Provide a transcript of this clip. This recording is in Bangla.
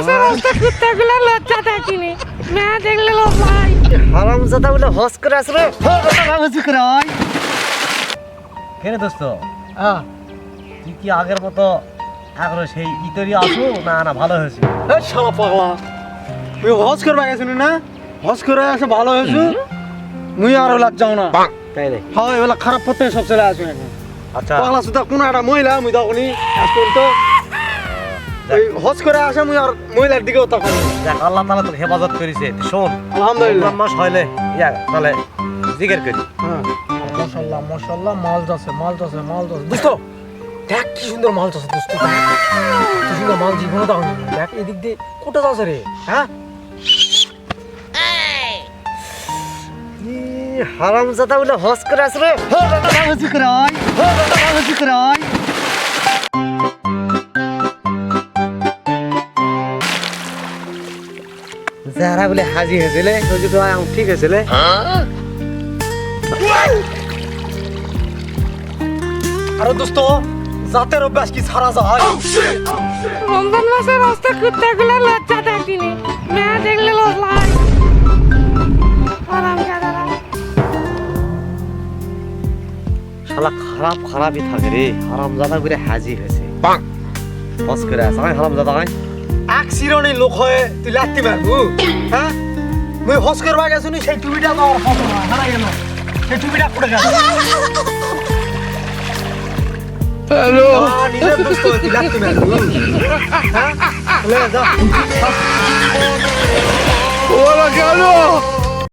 মাসে রাস্তা কুত্তাগুলো লজ্জা দেখিনি মেয়ে দেখলে লোক ভাই হারামজাদা বলে হস করে আসরে হস করে আয় কেন দোস্ত তুই কি আগের মতো এখনো সেই ইতরি আসো না না ভালো হয়েছে এ শালা পাগলা মুই হজ করবা গেছিস না হজ করে আসে ভালো হয়েছে মুই আর লাগ যাও না তাই রে হ্যাঁ এগুলা খারাপ পথে সব চলে আসবে এখন আচ্ছা পাগলা সুদা কোন একটা মহিলা মুই তখনই আসুন তো এই হজ করে আসে মুই আর মহিলার দিকেও তখন দেখ আল্লাহ তাআলা তোকে হেফাজত করেছে শোন আলহামদুলিল্লাহ মাস হইলে তাহলে জিকির করি হ্যাঁ মাশাআল্লাহ মাশাআল্লাহ মাল যাচ্ছে দোস্ত দেখ কি সুন্দর মাল যাচ্ছে দোস্ত কি সুন্দর মাল জীবনে দাও দেখ এদিক দিয়ে কোটা যাচ্ছে রে হ্যাঁ হারামজাদা বলে হস করে আসরে হস করে আয় হস করে আয় যারা বলে হাজি হয়েছিলে ওই যে ঠিক হয়েছিলে আরে দোস্ত জাতের অভ্যাস কি ছাড়া যায় রমজান মাসে রাস্তা কুত্তাগুলো লজ্জা দেখিনি মেয়ে দেখলে লোক ভাই হারামজাদারা শালা খারাপই থাকে রে হারামজাদা করে হাজি হয়েছে হস করে আসে হারামজাদা হয় এক শিরোনি লোক হয়ে তুই লাগতে পারবো হ্যাঁ মুই হজ করবা গেছো নি সেই টুপিটা তো আর হবে না হারা গেল সেই টুপিটা পড়ে গেল হ্যালো নিজের দোস্ত তুই লাগতে পারবো হ্যাঁ লে যা ওরা গেল